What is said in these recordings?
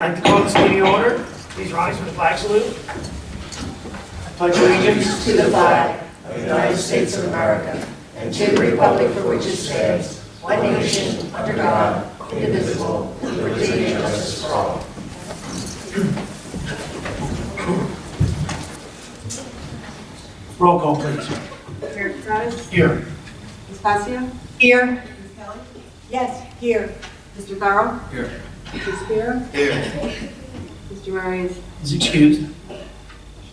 I'd like to call this meeting to order. Please rise for the flag salute. I pledge allegiance To the flag of the United States of America and to the republic for which it stands, one nation, under God, indivisible, with liberty and justice for all. Roll call, please. Mayor Travis? Here. Ms. Passia? Here. Ms. Kelly? Yes, here. Mr. Farrell? Here. Mr. Spear? Here. Mr. Murray is Is excused.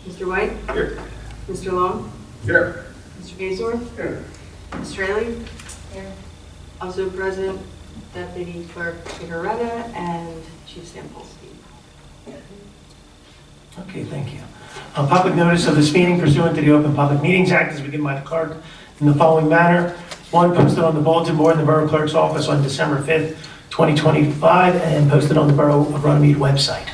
Mr. White? Here. Mr. Long? Here. Mr. Gaisor? Here. Ms. Straley? Here. Also present, Deputy Clerk Figueroa and Chief Stampolsky. Okay, thank you. Public notice of this meeting pursuant to the Open Public Meetings Act is given by the clerk in the following manner. One, posted on the bulletin board in the Borough Clerk's office on December 5th, 2025, and posted on the Borough of Runnemede website.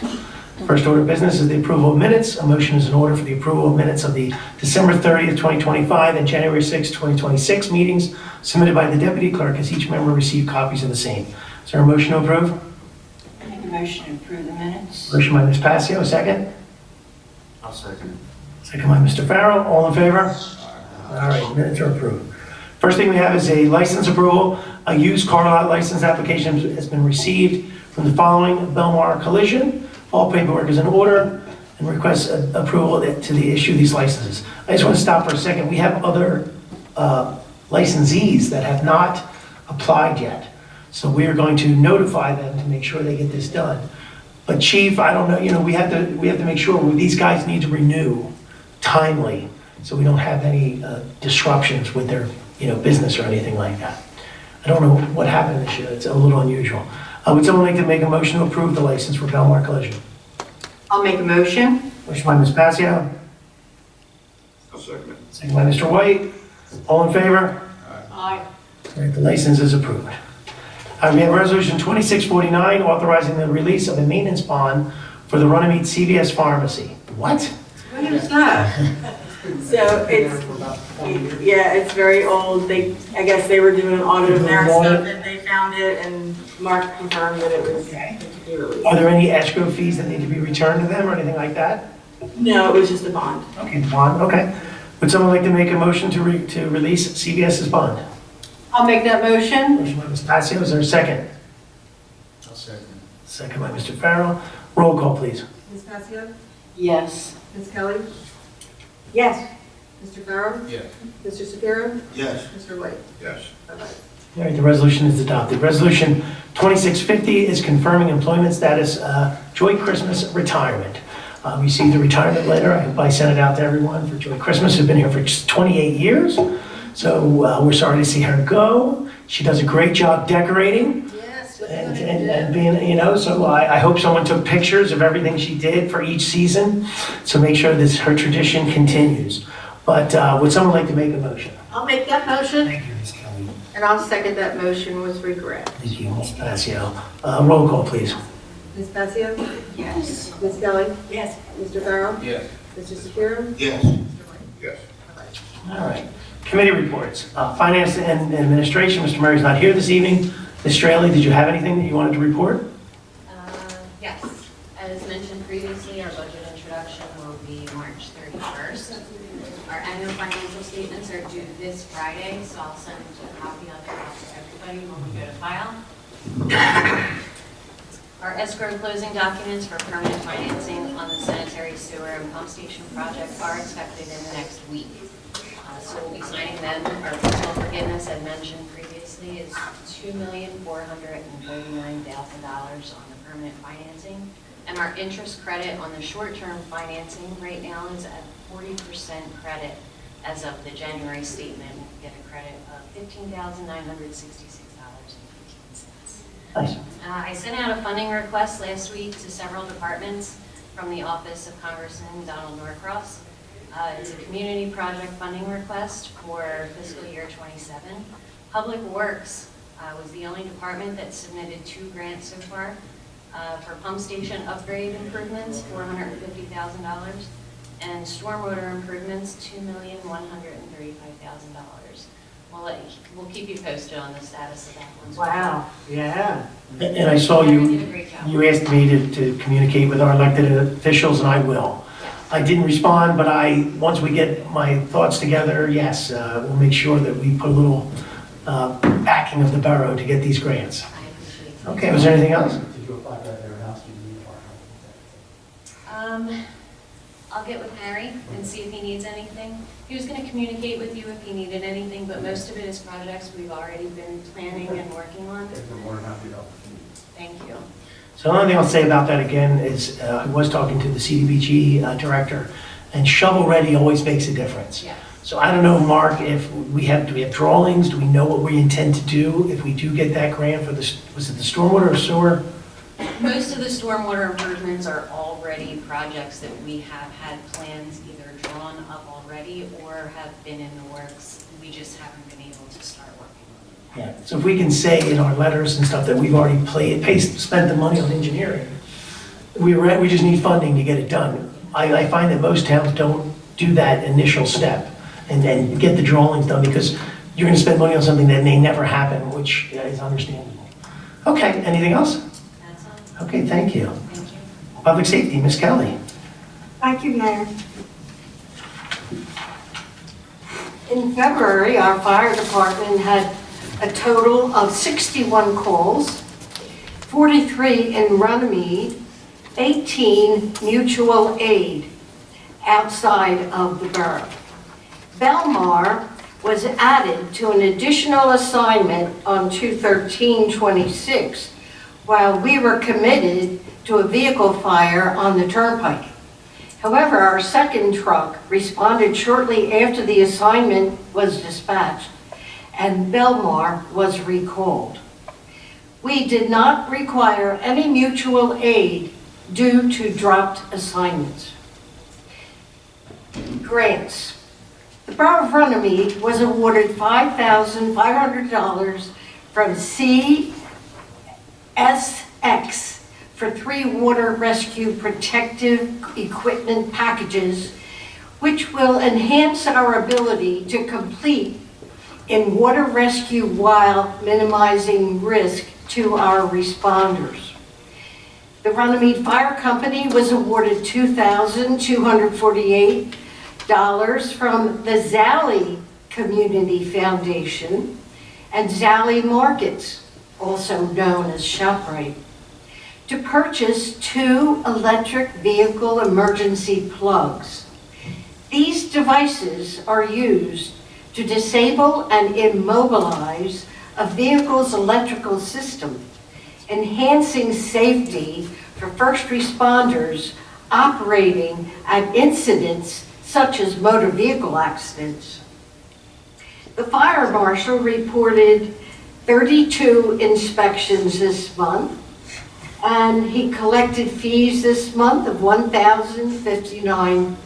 First order of business is the approval of minutes. A motion is in order for the approval of minutes of the December 30th, 2025 and January 6th, 2026 meetings submitted by the Deputy Clerk, as each member received copies of the same. Is there a motion to approve? I make a motion to approve the minutes. Motion by Ms. Passio, second. I'll second. Second by Mr. Farrell. All in favor? All right, minutes are approved. First thing we have is a license approval. A used car lot license application has been received from the following: Belmar Collision. All paperwork is in order and requests approval to issue these licenses. I just want to stop for a second. We have other licensees that have not applied yet. So we are going to notify them to make sure they get this done. But Chief, I don't know, we have to make sure these guys need to renew timely so we don't have any disruptions with their, business or anything like that. I don't know what happened this year. It's a little unusual. Would someone like to make a motion to approve the license for Belmar Collision? I'll make a motion. Motion by Ms. Passio, I'll second it. second by Mr. White. All in favor? Aye. All right, the license is approved. We have Resolution 2649, authorizing the release of a maintenance bond for the Runnemede CVS Pharmacy. What? What is that? So it's very old. I guess they were doing an audit of their stuff and they found it, and Mark confirmed that it was to be released. Are there any escrow fees that need to be returned to them or anything like that? No, it was just a bond. Okay, bond, okay. Would someone like to make a motion to release CVS's bond? I'll make that motion. Motion by Ms. Passio, is there a second? I'll second. Second by Mr. Farrell. Roll call, please. Ms. Passia? Yes. Ms. Kelly? Yes. Mr. Farrell? Yes. Mr. Shapiro? Yes. Mr. White? Yes. Bye-bye. All right, the resolution is adopted. Resolution 2650 is confirming employment status, Joy Christmas retirement. Received a retirement letter. I hope I sent it out to everyone for Joy Christmas, who's been here for 28 years. So we're sorry to see her go. She does a great job decorating. Yes. And being, so I hope someone took pictures of everything she did for each season, so make sure that her tradition continues. But would someone like to make a motion? I'll make that motion. Thank you, Ms. Kelly. And I'll second that motion with regret. Thank you, Ms. Passio. Roll call, please. Ms. Passia? Yes. Ms. Kelly? Yes. Mr. Farrell? Yes. Mr. Shapiro? Yes. Mr. White? Yes. All right. Committee reports. Finance and Administration, Mr. Murray's not here this evening. Ms. Straley, did you have anything that you wanted to report? Yes. As mentioned previously, our budget introduction will be March 31st. Our annual financial statements are due this Friday, so I'll send a copy of it out to everybody when we go to file. Our escrow closing documents for permanent financing on the sanitary sewer and pump station project are expected in the next week. So we'll be signing them. Our fiscal forgiveness, as mentioned previously, is $2,439,000 on the permanent financing. And our interest credit on the short-term financing right now is at 40% credit as of the January statement. We get a credit of $15,966.15. Nice. I sent out a funding request last week to several departments from the Office of Congressman Donald Norcross. It's a community project funding request for fiscal year 27. Public Works was the only department that submitted 2 grants so far for pump station upgrade improvements, $450,000, and stormwater improvements, $2,135,000. we'll keep you posted on the status of that one. Wow, yeah. And I saw Larry you, did a great job. you asked me to communicate with our elected officials, and I will. Yes. I didn't respond, but once we get my thoughts together, yes, we'll make sure that we put a little backing of the borough to get these grants. I appreciate it. Okay, was there anything else? Did you apply for that house? Do you need our help? I'll get with Harry and see if he needs anything. He was gonna communicate with you if he needed anything, but most of it is projects we've already been planning and working on. We're more than happy to help. Thank you. So the only thing I'll say about that again is, I was talking to the CDBG director, and shovel-ready always makes a difference. Yes. So I don't know, Mark, if do we have drawings? Do we know what we intend to do if we do get that grant for was it the stormwater or sewer? Most of the stormwater improvements are already projects that we have had plans either drawn up already or have been in the works. We just haven't been able to start working on them. Yeah. So if we can say in our letters and stuff that we've already spent the money on engineering, we just need funding to get it done. I find that most towns don't do that initial step and get the drawings done, because you're going to spend money on something that may never happen, which is understandable. Okay, anything else? That's all. Okay, thank you. Thank you. Public safety, Ms. Kelly. Thank you, Mayor. In February, our fire department had a total of 61 calls, 43 in Runnemede, 18 mutual aid outside of the borough. Belmar was added to an additional assignment on 2/13/26, while we were committed to a vehicle fire on the turnpike. However, our second truck responded shortly after the assignment was dispatched, and Belmar was recalled. We did not require any mutual aid due to dropped assignments. Grants. The Borough of Runnemede was awarded $5,500 from CSX for 3 water rescue protective equipment packages, which will enhance our ability to complete in water rescue while minimizing risk to our responders. The Runnemede Fire Company was awarded $2,248 from the Zally Community Foundation and Zally Markets, also known as ShopRite, to purchase 2 electric vehicle emergency plugs. These devices are used to disable and immobilize a vehicle's electrical system, enhancing safety for first responders operating at incidents such as motor vehicle accidents. The fire marshal reported 32 inspections this month, and he collected fees this month of $1,059.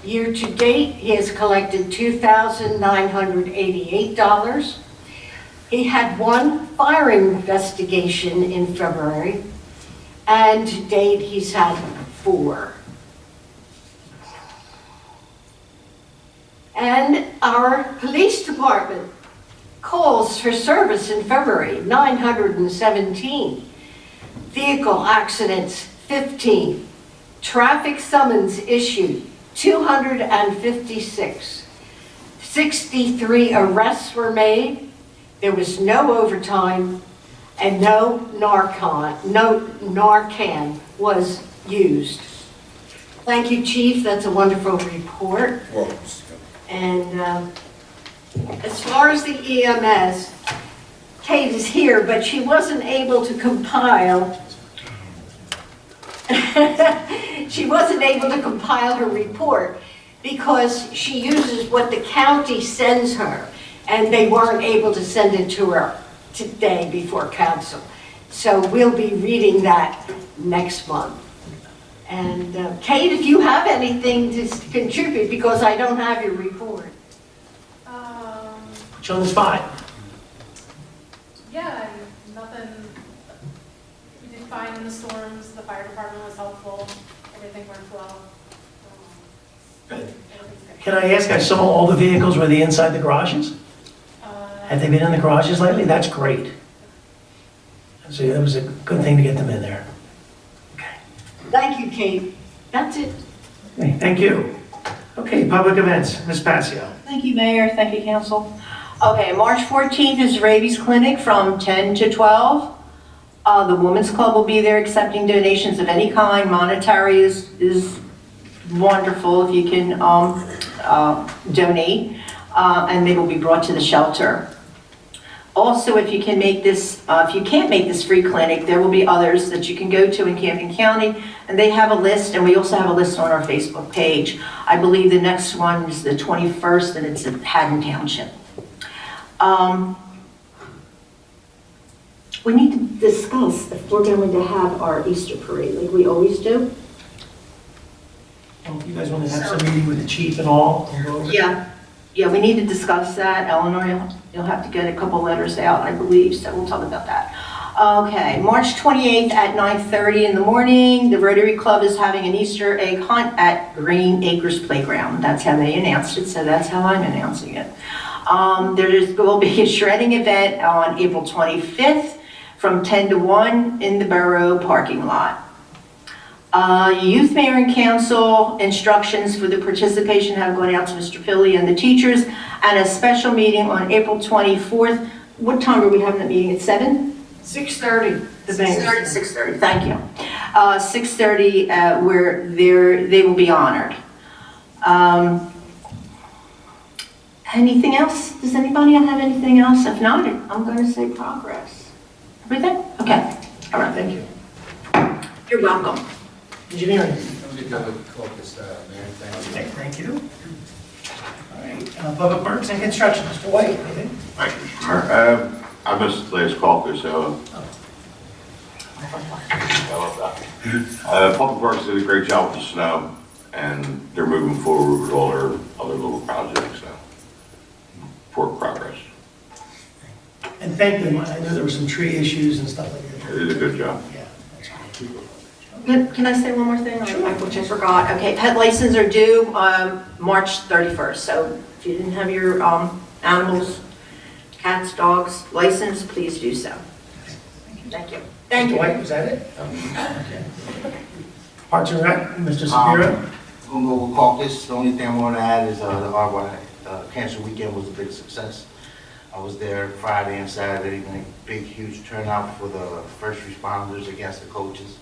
Year to date, he has collected $2,988. He had 1 fire investigation in February, and to date, he's had 4. And our police department calls for service in February, 917. Vehicle accidents, 15. Traffic summons issued, 256. 63 arrests were made. There was no overtime, and no Narcan was used. Thank you, Chief. That's a wonderful report. And as far as the EMS, Kate is here, but she wasn't able to compile. She wasn't able to compile her report because she uses what the county sends her, and they weren't able to send it to her today before council. So we'll be reading that next month. And Kate, if you have anything to contribute, because I don't have your report. Put you on the spot. Yeah, nothing, we did fine in the storms, the fire department was helpful, everything worked well. Good. It'll be fixed. Can I ask, I saw all the vehicles, were they inside the garages? Have they been in the garages lately? That's great. So that was a good thing to get them in there. Okay. Thank you, Kate. That's it. Okay, thank you. Okay, public events, Ms. Passio. Thank you, Mayor. Thank you, Council. Okay, March 14th is rabies clinic from 10 to 12. The Women's Club will be there accepting donations of any kind. Monetary is wonderful if you can donate, and they will be brought to the shelter. Also, if you can make this, if you can't make this free clinic, there will be others that you can go to in Camden County, and they have a list, and we also have a list on our Facebook page. I believe the next one is the 21st, and it's at Haddon Township. We need to discuss if we're going to have our Easter parade like we always do. You guys want to have some meeting with the chief and all? And go over it? Yeah, we need to discuss that. Eleanor, you'll have to get a couple letters out, I believe, so we'll talk about that. Okay, March 28th at 9:30 in the morning, the Rotary Club is having an Easter egg hunt at Green Acres Playground. That's how they announced it, so that's how I'm announcing it. There will be a shredding event on April 25th from 10 to 1 in the Borough parking lot. Youth Mayor and Council instructions for the participation have gone out to Mr. Philly and the teachers, and a special meeting on April 24th. What time are we having that meeting, at 7? 6:30, the bank. 6:30, thank you. 6:30, where they will be honored. Anything else? Does anybody have anything else? If not, I'm going to say progress. Everything? Okay, all right. Thank you. You're welcome. Engineering. Let me go with caucus, Mayor, thank you. Okay, thank you. All right, Public Works and Construction, Mr. White, anything? Thank you, Mr. Mayor. I missed the last caucus, so. Public Works did a great job with the snow, and they're moving forward with all their other little projects, so. For progress. And thank them, I know there were some tree issues and stuff like that. They did a good job. Yeah, that's great. Can I say one more thing, which I forgot? Okay, pet licenses are due March 31st, so if you didn't have your animals, cats, dogs, license, please do so. Thank you. Thank Mr. you. White, was that it? Okay. Parks and Rec, Mr. Sapiro? Gonna go with caucus. The only thing I want to add is the RY Cancer Weekend was a big success. I was there Friday and Saturday, and a big, huge turnout for the first responders against the coaches.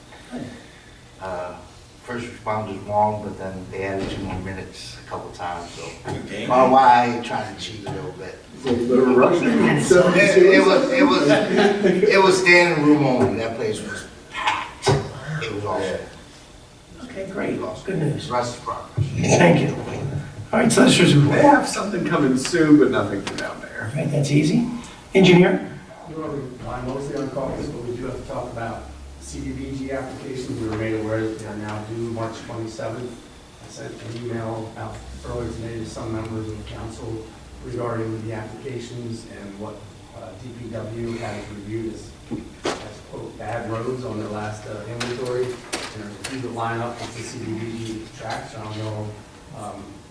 First responders won, but then they added 2 more minutes a couple times, so RY tried to cheat a little bit. It was standing room only. That place was packed. It was awesome. Okay, great, good news. Rest is progress. Thank you. All right, solicitors They report. have something coming soon, but nothing for down there. All right, that's easy. Engineer? We already rely mostly on caucus, but we do have to talk about CDBG applications. We were made aware that they are now due March 27th. I sent an email out earlier today to some members of the council regarding the applications and what DPW has reviewed as quote, bad roads on their last inventory. And there's a few that line up with the CDBG tracks. I don't know,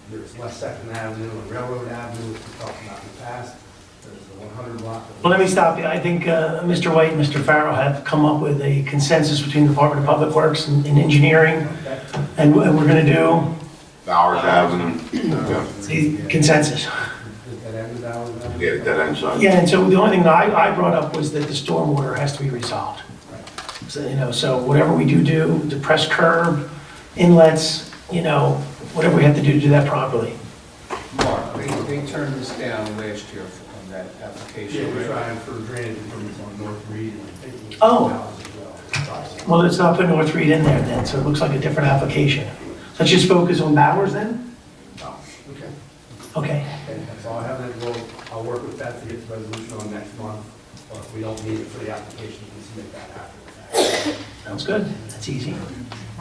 there's West Second Avenue and Railroad Avenue, which we talked about in the past. There's the 100 block. Well, let me stop you. I think Mr. White and Mr. Farrell have come up with a consensus between the Department of Public Works and Engineering, and we're going to do Bowers Avenue. the consensus. That end of Bowers Avenue? Yeah, that end side. Yeah, and so the only thing that I brought up was that the stormwater has to be resolved. So, so whatever we do, depressed curb, inlets, whatever we have to do that properly. Mark, they turned this down last year on that application. Yeah, we're right? trying for drainage improvements on North Reed and I think it was Oh. Bowers as well. Well, let's not put North Reed in there then, so it looks like a different application. Let's just focus on Bowers then? Oh, okay. Okay, Okay, that's all I have, and I'll work with that to get the resolution on next month, but if we don't need it for the application, we can submit that after the fact. sounds good. That's easy.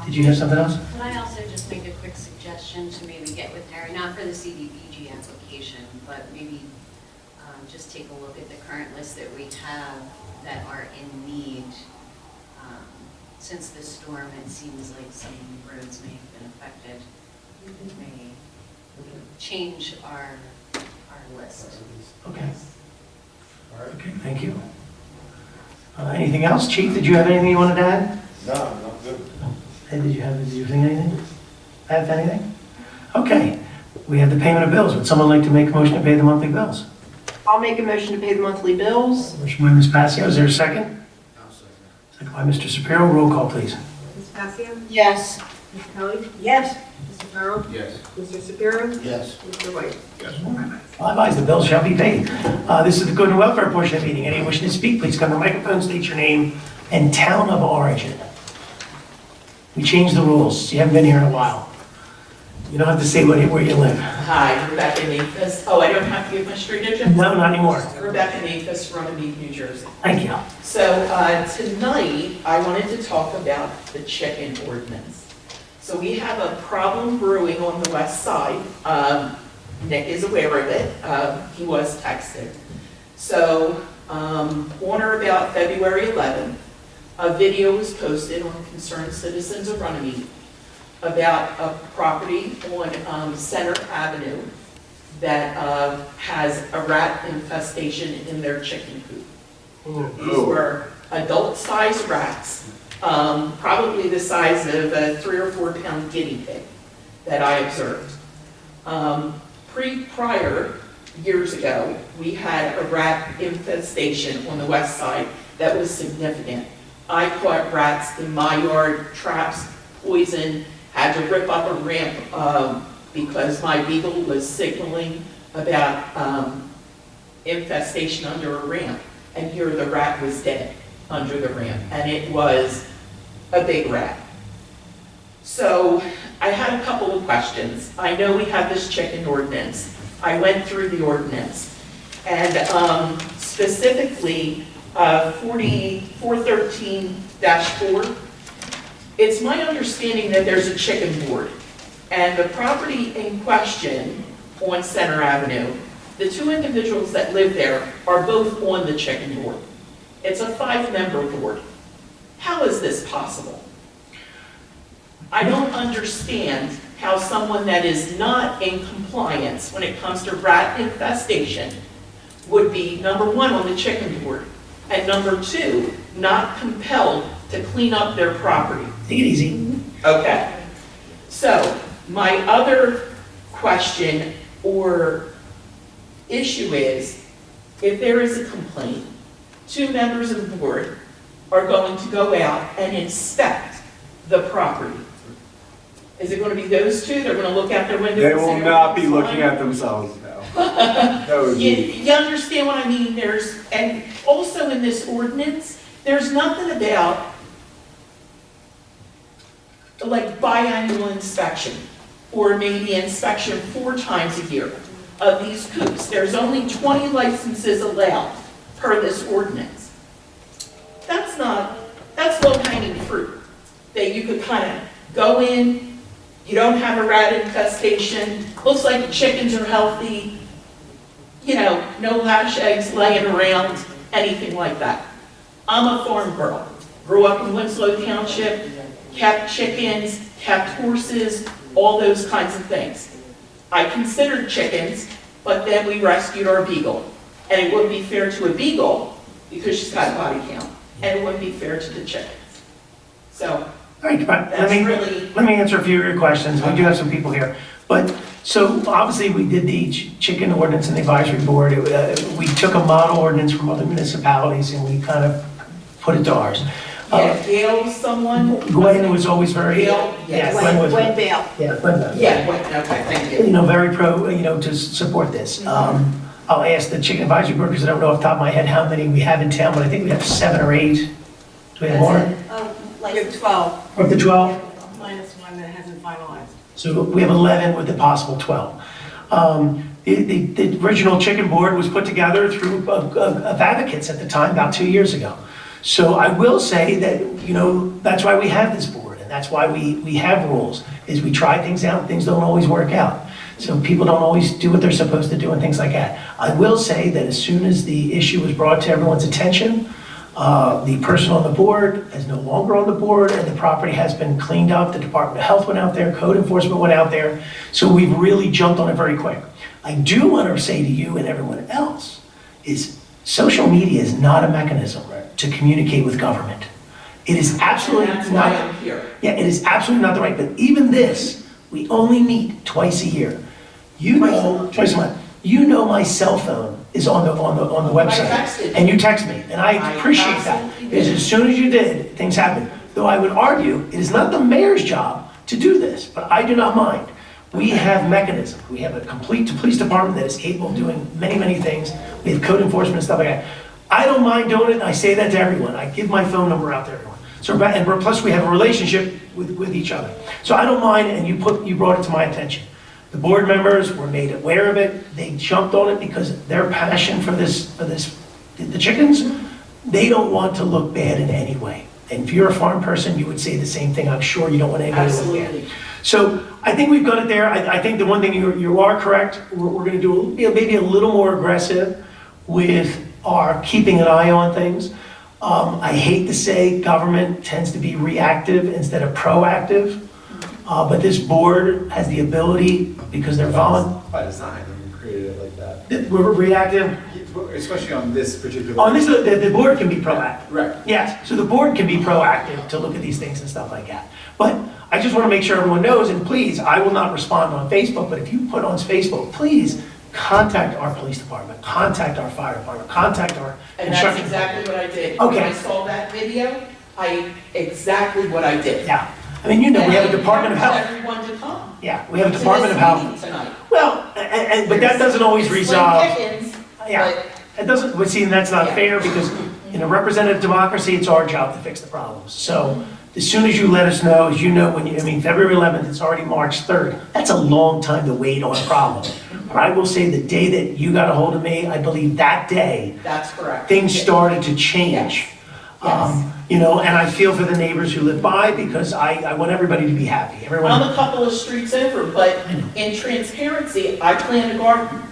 Did you have something else? Could I also just make a quick suggestion to maybe get with Harry, not for the CDBG application, but maybe just take a look at the current list that we have that are in need. Since this storm, it seems like some roads may have been affected. May change our list. Okay. Okay, thank you. Anything else? Chief, did you have anything you wanted to add? No, not good. Ed, did you think anything? Add anything? Okay, we have the payment of bills. Would someone like to make a motion to pay the monthly bills? I'll make a motion to pay the monthly bills. Motion by Ms. Passio, is there a second? Second by Mr. Shapiro, roll call, please. Ms. Passio? Yes. Ms. Kelly? Yes. Mr. Farrell? Yes. Mr. Shapiro? Yes. Mr. White? Five ayes, the bills shall be paid. This is the good and welfare portion of the meeting. Anyone wishing to speak, please come to the microphone, state your name and town of origin. We changed the rules. You haven't been here in a while. You don't have to say where you live. Hi, Rebecca Nafis. Oh, I don't have to give my street address? No, not anymore. Rebecca Nafis, Runnemede, New Jersey. Thank you. So tonight, I wanted to talk about the chicken ordinance. So we have a problem brewing on the west side. Nick is aware of it. He was texted. So on or about February 11th, a video was posted on Concerned Citizens of Runnemede about a property on Center Avenue that has a rat infestation in their chicken coop. These were adult-sized rats, probably the size of a 3 or 4 pound guinea pig that I observed. Prior, years ago, we had a rat infestation on the west side that was significant. I caught rats in my yard, traps, poison, had to rip up a ramp because my beagle was signaling about infestation under a ramp. And here the rat was dead under the ramp, and it was a big rat. So I had a couple of questions. I know we have this chicken ordinance. I went through the ordinance, and specifically 413-4, it's my understanding that there's a chicken board, and the property in question on Center Avenue, the 2 individuals that live there are both on the chicken board. It's a 5-member board. How is this possible? I don't understand how someone that is not in compliance when it comes to rat infestation would be, number 1, on the chicken board, and number 2, not compelled to clean up their property. Take it easy. Okay. So my other question or issue is, if there is a complaint, 2 members of the board are going to go out and inspect the property. Is it going to be those 2? They're going to look out their window? They and say will not be everything's looking fine? at themselves now. That would You, be, you understand what I mean? And also in this ordinance, there's nothing about like biannual inspection or maybe inspection 4 times a year of these coops. There's only 20 licenses allowed per this ordinance. That's low-hanging fruit that you could kind of go in, you don't have a rat infestation, looks like the chickens are healthy, no lash eggs laying around, anything like that. I'm a farm girl, grew up in Winslow Township, kept chickens, kept horses, all those kinds of things. I considered chickens, but then we rescued our beagle. And it wouldn't be fair to a beagle because she's got a body count, and it wouldn't be fair to the chickens. So All right, let that's me really, answer a few of your questions. We do have some people here. But, so obviously we did the chicken ordinance and the advisory board. We took a model ordinance from other municipalities and we kind of put it to ours. Gail was someone. Gwen was always very, Gail, yeah, yes. Gwen was, Gwen Bale. yeah, Gwen was. Okay, thank you. Very pro, to support this. I'll ask the chicken advisory board, because I don't know off the top of my head how many we have in town, but I think we have 7 or 8. Do we have more? You have 12, Of the 12? minus 1 that hasn't finalized. So we have 11 with the possible 12. The original chicken board was put together through of advocates at the time, about 2 years ago. So I will say that, that's why we have this board, and that's why we have rules, is we try things out, things don't always work out. So people don't always do what they're supposed to do and things like that. I will say that as soon as the issue was brought to everyone's attention, The person on the board is no longer on the board, and the property has been cleaned up. The Department of Health went out there, code enforcement went out there, so we've really jumped on it very quick. I do want to say to you and everyone else is social media is not a mechanism to communicate with government. It is absolutely And that's why not. I'm here. Yeah, it is absolutely not the right, but even this, we only meet twice a year. You know, twice a month. You know my cell phone is on the website. texted you. And you text me, and I I appreciate that. absolutely Because did. as soon as you did, things happened. Though I would argue, it is not the mayor's job to do this, but I do not mind. We have mechanism. We have a complete police department that is capable of doing many, many things. We have code enforcement and stuff like that. I don't mind doing it, and I say that to everyone. I give my phone number out to everyone. So, and plus we have a relationship with each other. So I don't mind, and you brought it to my attention. The board members were made aware of it. They jumped on it because their passion for the chickens, they don't want to look bad in any way. And if you're a farm person, you would say the same thing. I'm sure you don't want anybody to look bad. Absolutely. So I think we've got it there. I think the one thing you are correct. We're going to do maybe a little more aggressive with our keeping an eye on things. I hate to say government tends to be reactive instead of proactive. But this board has the ability, because they're By design, and created it like that. we're reactive. Especially on this particular. On this, the board can be proactive. Right. Yes, so the board can be proactive to look at these things and stuff like that. But I just want to make sure everyone knows, and please, I will not respond on Facebook, but if you put on Facebook, please contact our police department, contact our fire department, contact our And that's construction. exactly what I did. Okay. When I saw that video, exactly what I did. Yeah, I mean, you know, we have a And I Department of encourage Health. everyone to come Yeah, we have a to Department this of Health. meeting tonight. Well, but that doesn't always Slim resolve. pickings, Yeah, but it doesn't, but see, and that's not Yeah. fair, because in a representative democracy, it's our job to fix the problems. So as soon as you let us know, as you know, February 11th, it's already March 3rd. That's a long time to wait on a problem. But I will say the day that you got a hold of me, I believe that day, that's correct. things started to change. Yes. And I feel for the neighbors who live by, because I want everybody to be happy. I'm Everyone, a couple of streets over, but in transparency, I plant a garden.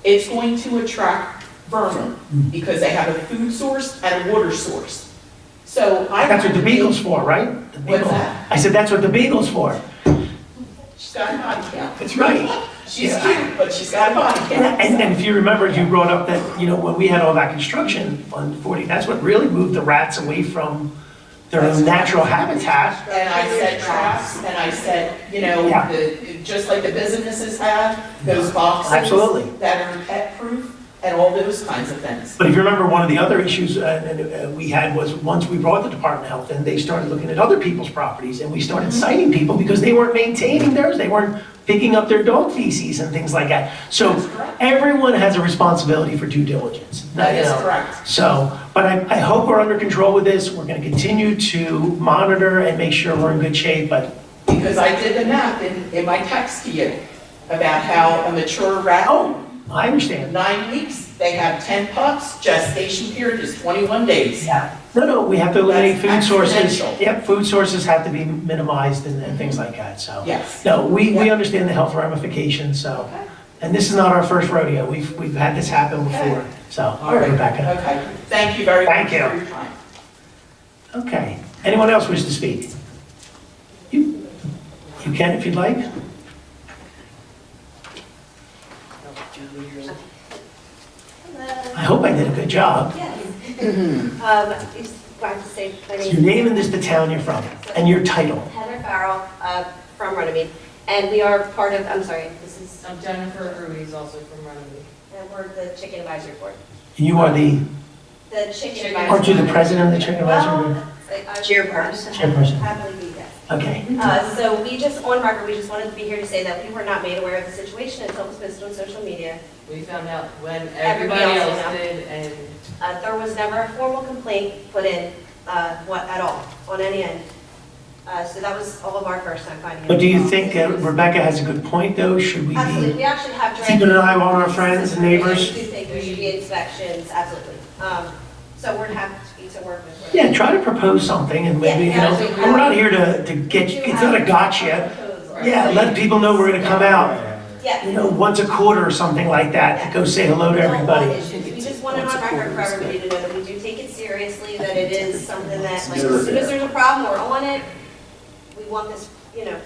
It's going to attract vermin because they have a food source and a water source. So I. that's what the Beagle's for, right? The What's Beagle. that? I said, that's what the Beagle's for. She's got a body count. That's right. She's Yeah. cute, but she's got a body count. And if you remember, you brought up that, when we had all that construction on 40, that's what really moved the rats away from their own natural habitat. And I said traps, and I said, Yeah. just like the businesses have, those boxes. Absolutely. That are pet-proof, and all those kinds of things. But if you remember, one of the other issues we had was, once we brought the Department of Health in, they started looking at other people's properties, and we started citing people because they weren't maintaining theirs, they weren't picking up their dog feces and things like that. So That's correct. everyone has a responsibility for due diligence. That is You know. correct. So, but I hope we're under control with this. We're going to continue to monitor and make sure we're in good shape, but Because I did the math in my text to you about how a mature rat, oh, I understand. 9 weeks, they have 10 pups, gestation period is 21 days. Yeah. No, we have to eliminate food That's sources. exponential. Yep, food sources have to be minimized and things like that, so. Yes. No, we Yeah. understand the health ramifications, so. Okay. And this is not our first rodeo. We've had this happen before, so. All right, Rebecca. okay. Thank you very much Thank for you. your time. Okay. Anyone else wish to speak? You can if you'd like. I hope I did a good job. Just wanted to say my Your name and this the town you're from, and your title. Heather Farrell from Runnemede, and we are part of, I'm sorry, this is, I'm Jennifer Ruiz, also from Runnemede. and we're the Chicken Advisory Board. And you are the, The Chicken Advisory. aren't you the president of the Chicken Advisory Board? Chairperson. Chairperson. Happily be, yes. Okay. So we just, on record, we just wanted to be here to say that we were not made aware of the situation until it was posted on social media. We found out when Everybody everybody else else knew. did, and There was never a formal complaint put in, at all, on any end. So that was all of our first time finding it. But do you think Rebecca has a good point, though? Should we Absolutely, be we actually have. keeping an eye on our friends and neighbors? We do think there should be inspections, absolutely. So we're happy to work with. Yeah, try to propose something and maybe, Yeah, we're not here to get, it's not a gotcha. Yeah, let people know we're gonna come out, Yeah. once a quarter or something like that to go say hello to everybody. We just wanted on record for everybody to know that we do take it seriously, you that it is something that, like, as soon as there's a problem, we're on it. We want this,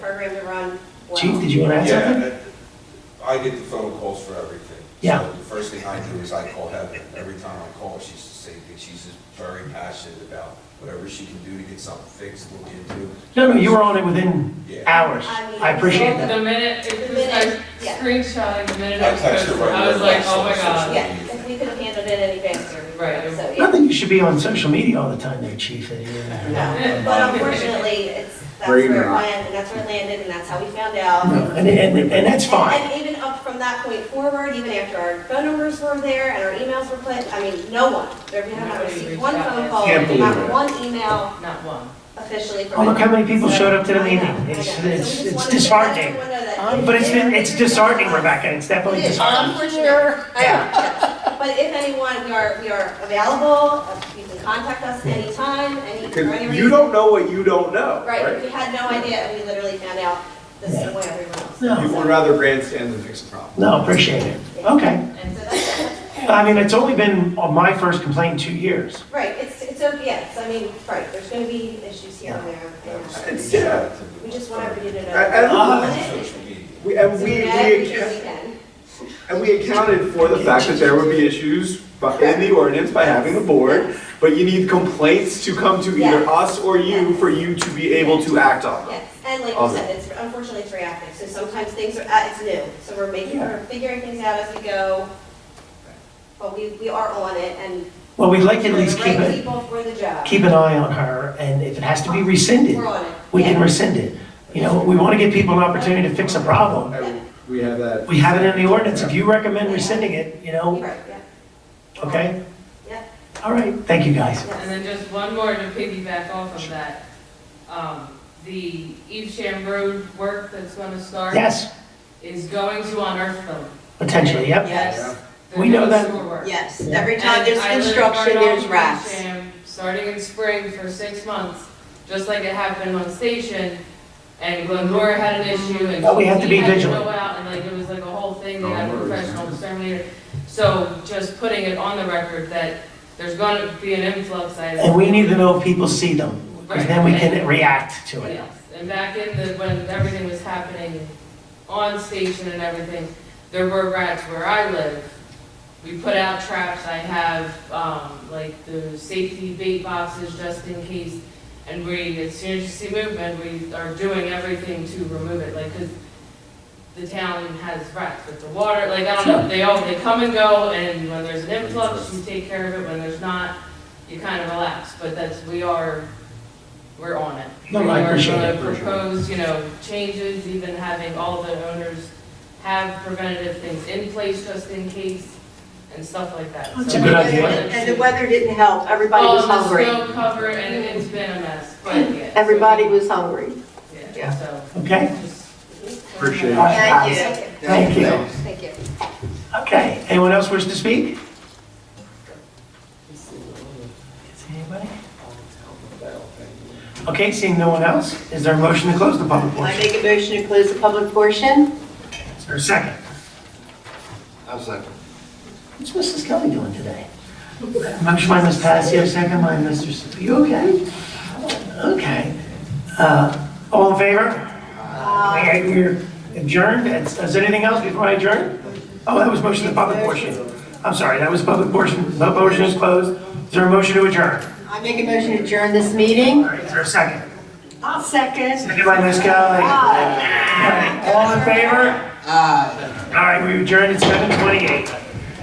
program to run well. Chief, did you want to add something? Yeah, I get the phone calls for everything. Yeah. So the first thing I do is I call Heather. Every time I call, she's the same thing. She's just very passionate about whatever she can do to get something fixed, look into. No, you were on it within hours. I appreciate that. The minute, it was, I yeah. screenshotting the minute I it was texted posted, right I was away. like, oh my god. Yeah, if we could have handled it any faster. Right. So, I yeah. think you should be on social media all the time there, Chief. No, but unfortunately, that's Very where it not. went, and that's where it landed, and that's how we found out. No, and that's fine. And even up from that point forward, even after our phone numbers were there and our emails were put, I mean, no one. We have not Nobody received reached one out. phone call, Can't believe not it. one email Not one. officially Oh, from. look how many people So, showed up to the I know, meeting. I know. It's So we just wanted to let disheartening. everyone know that But if it's disheartening, Rebecca. It's definitely It is, disheartening. unfortunate. I know, yeah. But if anyone, we are available, you can contact us anytime, for any Because reason. you don't know what you don't know, Right, right? we had no idea, and we literally found out the same way everyone else. People No, would rather grandstand than fix a problem. no, appreciate it. Okay. And so that's, I mean, it's only been on my first complaint in 2 years. right, it's okay, yes, I mean, right, there's gonna be issues here and there. and It's, yeah. We just want everybody to know. I don't we're on know. it. Social media. We, and So we, we we, everything we acc- can. and we accounted for the fact that there would be issues in the ordinance by having the board, but you need complaints to come to either Yes. us or you for you to be able to act on them. Yes, and like you Awesome. said, unfortunately, it's reactive, so sometimes things are, it's new, so we're figuring things out as we go. But we are on it, and Well, we'd like to at we're least the keep right it, people for the job. keep an eye on her, and if it has to be rescinded, We're on it. we can Yeah. rescind it. You know, we want to give people an opportunity to fix a problem. And we have that. We have it in the ordinance. If you recommend rescinding it, You're right, yeah. okay? Yeah. All right, thank you, guys. Yes. And then just one more to piggyback off of that. The Evesham Road work that's gonna start. Yes, Is going to unearth them. potentially, yep. Yes, We know that. Sewer work. yes. Every time there's And I live construction, right there's off rats. Evesham, starting in spring for 6 months, just like it happened on station. And Glendora had an issue and. But we have to be he had vigilant. go out and like, it was like a whole thing, they had a professional exterminator. So just putting it on the record that there's gonna be an influx. And we need to know if people see them, because then we can react to it. Yes, and back in when everything was happening on station and everything, there were rats where I live. We put out traps, I have, like the safety bait boxes just in case. And as soon as you see movement, we are doing everything to remove it, like, 'cause the town has rats with the water, like, I don't know, they come and go, and when there's an influx, you take care of it, when there's not, you kind of relax, but we're on it. No, I appreciate it. We are going to propose, changes, even having all the owners have preventative things in place just in case, and stuff like that. That's So a good I just idea. wanted And the to- weather didn't help, everybody was hungry. Oh, the snow cover, and it's been a mess, but yeah. so- Everybody was hungry. Yeah, so. Okay? just- Appreciate it. All right, Thank guys. you. Thank you. Thank you. Okay, anyone else wish to speak? See anybody? Okay, seeing no one else, is there a motion to close the public I portion? make a motion to close the public portion. Is there a second? I'll second. What's Mrs. Kelly doing today? Motion by Ms. Passio, second by Mr. You okay? Okay. All in favor? Okay, we're adjourned. Is there anything else before I adjourn? Oh, that was motion to public portion. I'm sorry, that was public portion. The motion is closed. Is there a motion to adjourn? I make a motion to adjourn this meeting. All right, is there a second? I'll second. Second by Ms. Kelly. All right, all in favor? All right, we adjourned at 7:28.